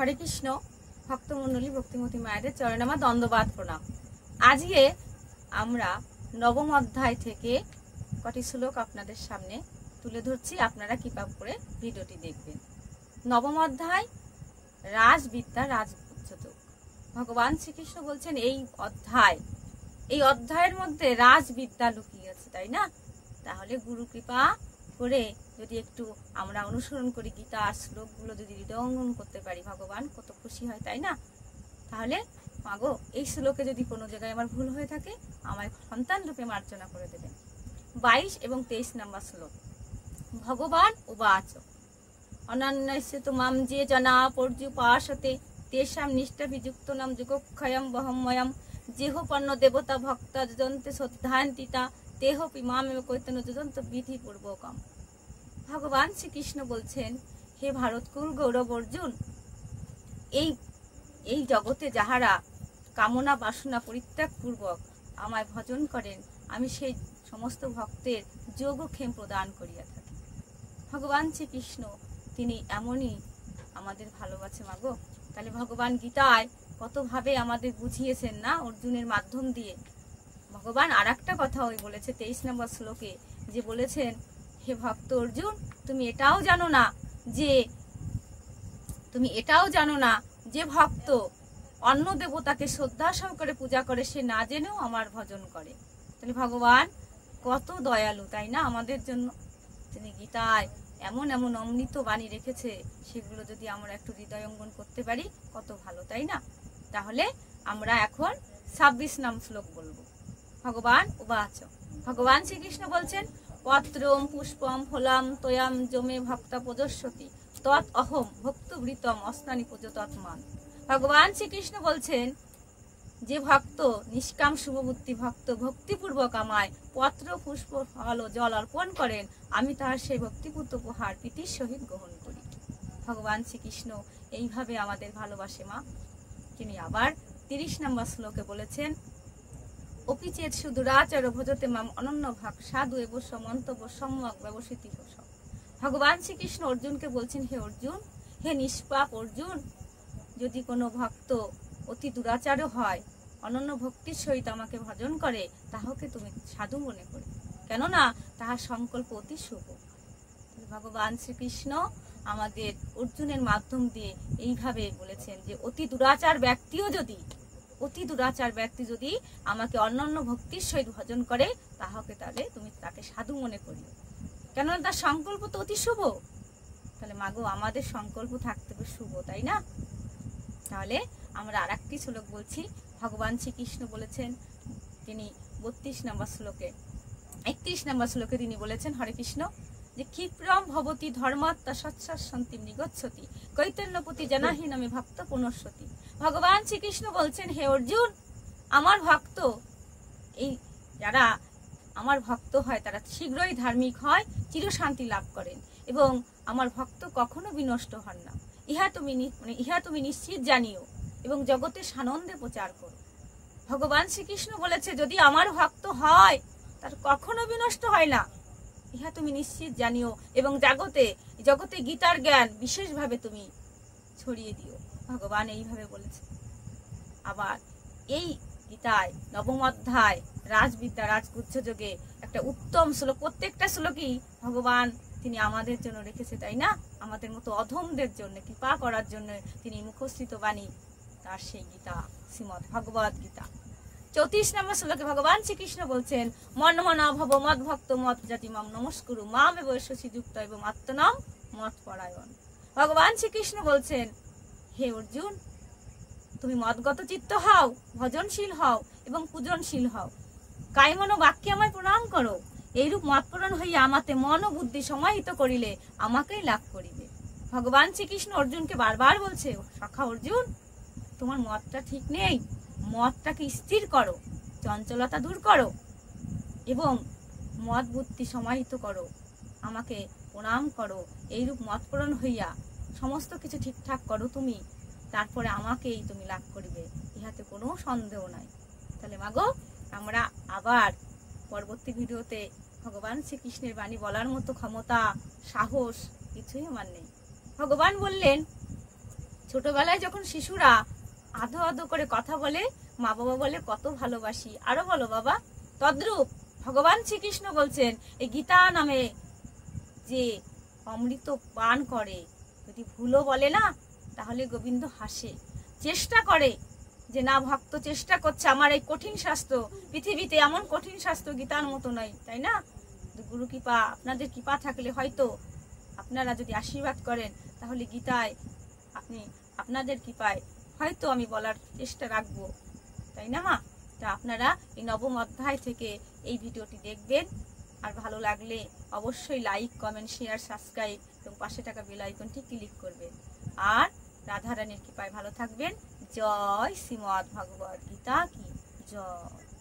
হরে কৃষ্ণ ভক্তমণ্ডলী ভক্তিমতী মায়েদের চরণে আমার দণ্ডবাদ প্রণাম। আজকে আমরা নবম অধ্যায় থেকে কটি শ্লোক আপনাদের সামনে তুলে ধরছি, আপনারা কৃপা করে ভিডিওটি দেখবেন। নবম অধ্যায় রাজবিদ্যা রাজপুচ্ছতক। ভগবান শ্রীকৃষ্ণ বলছেন এই অধ্যায়ের মধ্যে রাজবিদ্যা লুকিয়ে আছে, তাই না? তাহলে গুরু কৃপা করে যদি একটু আমরা অনুসরণ করি, গীতার শ্লোকগুলো যদি হৃদয়ঙ্গম করতে পারি, ভগবান কত খুশি হয়, তাই না? তাহলে মাগো এই শ্লোকে যদি কোনো জায়গায় আমার ভুল হয়ে থাকে আমায় সন্তান রূপে মার্জনা করে দেবেন। 22 এবং 23 নম্বর শ্লোক। ভগবান উবাচ অনন্যস্য তুমাম যে জনা পর্যুপাসতে তেষাং নিষ্ঠাভিযুক্ত নাম যুগক্ষয়ম বহময়ম যেহপন্ন দেবতা ভক্ত যজন্তে শ্রদ্ধান্বিতা তেহ পিমামেব কৈতন্য যজন্ত বিধি পূর্বকম। ভগবান শ্রীকৃষ্ণ বলছেন, হে ভারতকুল গৌরব অর্জুন, এই জগতে যাহারা কামনা বাসনা পরিত্যাগ পূর্বক আমায় ভজন করেন, আমি সেই সমস্ত ভক্তের যোগক্ষেম প্রদান করিয়া থাকি। ভগবান শ্রীকৃষ্ণ তিনি এমনই আমাদের ভালোবাসে মাগো। তাহলে ভগবান গীতায় কতভাবে আমাদের বুঝিয়েছেন না, অর্জুনের মাধ্যম দিয়ে। ভগবান আর একটা কথা ওই বলেছে 23 নম্বর শ্লোকে, যে বলেছেন, হে ভক্ত অর্জুন, তুমি এটাও জানো না যে ভক্ত অন্য দেবতাকে শ্রদ্ধা সহকারে পূজা করে সে না জেনেও আমার ভজন করে। তাহলে ভগবান কত দয়ালু, তাই না আমাদের জন্য। তিনি গীতায় এমন এমন অমৃত বাণী রেখেছে, সেগুলো যদি আমরা একটু হৃদয়ঙ্গম করতে পারি কত ভালো, তাই না? তাহলে আমরা এখন 26 নাম শ্লোক বলবো। ভগবান উবাচ, ভগবান শ্রীকৃষ্ণ বলছেন, পত্রম পুষ্পম ফলাম তয়াম জমে ভক্তা পূজস্যতি তৎ অহম ভক্তবৃতম অস্নানি পূজতৎমান। ভগবান শ্রীকৃষ্ণ বলছেন, যে ভক্ত নিষ্কাম শুভবুদ্ধি ভক্ত ভক্তিপূর্বক আমায় পত্র পুষ্প ফল ও জল অর্পণ করেন, আমি তাহার সেই ভক্তিপূর্ত উপহার প্রীতির সহিত গ্রহণ করি। ভগবান শ্রীকৃষ্ণ এইভাবে আমাদের ভালোবাসে মা। তিনি আবার 30 নম্বর শ্লোকে বলেছেন, অপিচেত সুদুরাচার ভজতে মাম অনন্য ভাগ সাধু এব মন্তব্য সম্যক ব্যবসিত। ভগবান শ্রীকৃষ্ণ অর্জুনকে বলছেন, হে অর্জুন, হে নিষ্পাপ অর্জুন, যদি কোনো ভক্ত অতি দুরাচারও হয়, অনন্য ভক্তির সহিত আমাকে ভজন করে, তাহাকে তুমি সাধু মনে করে, কেননা তাহার সংকল্প অতি শুভ। ভগবান শ্রীকৃষ্ণ আমাদের অর্জুনের মাধ্যম দিয়ে এইভাবে বলেছেন যে অতি দুরাচার ব্যক্তি যদি আমাকে অনন্য ভক্তির সহিত ভজন করে, তাহলে তুমি তাকে সাধু মনে করি, কেননা তার সংকল্প তো অতি শুভ। তাহলে মাগো আমাদের সংকল্প থাকতে হবে শুভ, তাই না? তাহলে আমরা আর একটি শ্লোক বলছি। ভগবান শ্রীকৃষ্ণ বলেছেন, তিনি 32 নম্বর শ্লোকে 31 নম্বর শ্লোকে তিনি বলেছেন, হরে কৃষ্ণ, যে ক্ষিপ্রম ভবতি ধর্মাত্মা সৎসন্তি নিগচ্ছতি কৈতন্যপতি জানাহি নামে ভক্ত পুনঃসতি। ভগবান শ্রীকৃষ্ণ বলছেন, হে অর্জুন, আমার ভক্ত যারা আমার ভক্ত হয় তারা শীঘ্রই ধার্মিক হয়, চিরশান্তি লাভ করেন, এবং আমার ভক্ত কখনো বিনষ্ট হন না। ইহা তুমি নিশ্চিত জানিও এবং জগতে সানন্দে প্রচার করো। ভগবান শ্রীকৃষ্ণ বলেছে, যদি আমার ভক্ত হয় তার কখনো বিনষ্ট হয় না, ইহা তুমি নিশ্চিত জানিও, এবং জগতে গীতার জ্ঞান বিশেষভাবে তুমি ছড়িয়ে দিও। ভগবান এইভাবে বলেছে। আবার এই গীতায় নবম অধ্যায় রাজবিদ্যা রাজগুচ্ছ যোগে একটা উত্তম শ্লোক, প্রত্যেকটা শ্লোকই ভগবান তিনি আমাদের জন্য রেখেছে, তাই না? আমাদের মতো অধমদের জন্য কৃপা করার জন্য তিনি মুখস্থিত বাণী, তার সেই গীতা শ্রীমদ্ ভগবদ গীতা। 34 নম্বর শ্লোকে ভগবান শ্রীকৃষ্ণ বলছেন, মন্মনা ভব মদ ভক্ত মত জাতি মাম নমস্কুরু মাম এব যুক্ত এবং আত্মনাম মত পরায়ণ। ভগবান শ্রীকৃষ্ণ বলছেন, হে অর্জুন, তুমি মদগত চিত্ত হও, ভজনশীল হও এবং পূজনশীল হও, কায়মন বাক্যে আমায় প্রণাম করো। এইরূপ মতপূরণ হইয়া আমাতে মন ও বুদ্ধি সমাহিত করিলে আমাকেই লাভ করিবে। ভগবান শ্রীকৃষ্ণ অর্জুনকে বারবার বলছে, সখা অর্জুন, তোমার মতটা ঠিক নেই, মতটাকে স্থির করো, চঞ্চলতা দূর করো এবং মত বুদ্ধি সমাহিত করো, আমাকে প্রণাম করো। এইরূপ মতপূরণ হইয়া সমস্ত কিছু ঠিকঠাক করো তুমি, তারপরে আমাকেই তুমি লাভ করিবে, ইহাতে কোনো সন্দেহ নাই। তাহলে মাগো আমরা আবার পরবর্তী ভিডিওতে ভগবান শ্রীকৃষ্ণের বাণী বলার মতো ক্ষমতা সাহস কিছুই আমার নেই। ভগবান বললেন ছোটবেলায় যখন শিশুরা আধো আধো করে কথা বলে, মা বাবা বলে কত ভালোবাসি, আরো বলো বাবা। তদ্রূপ ভগবান শ্রীকৃষ্ণ বলছেন এই গীতা নামে যে অমৃত পান করে, যদি ভুলও বলে না, তাহলে গোবিন্দ হাসে, চেষ্টা করে যে না ভক্ত চেষ্টা করছে, আমার এই কঠিন শাস্ত্র, পৃথিবীতে এমন কঠিন শাস্ত্র গীতার মতো নয়, তাই না? গুরু কৃপা, আপনাদের কৃপা থাকলে হয়তো আপনারা যদি আশীর্বাদ করেন, তাহলে গীতায় আপনাদের কৃপায় হয়তো আমি বলার চেষ্টা রাখবো, তাই না মা? তা আপনারা এই নবম অধ্যায় থেকে এই ভিডিওটি দেখবেন, আর ভালো লাগলে অবশ্যই লাইক, কমেন্ট, শেয়ার, সাবস্ক্রাইব এবং পাশে থাকা বেল আইকনটি ক্লিক করবেন। আর রাধারানীর কৃপায় ভালো থাকবেন। জয় শ্রীমদ্ ভগবদ গীতা কি জয়।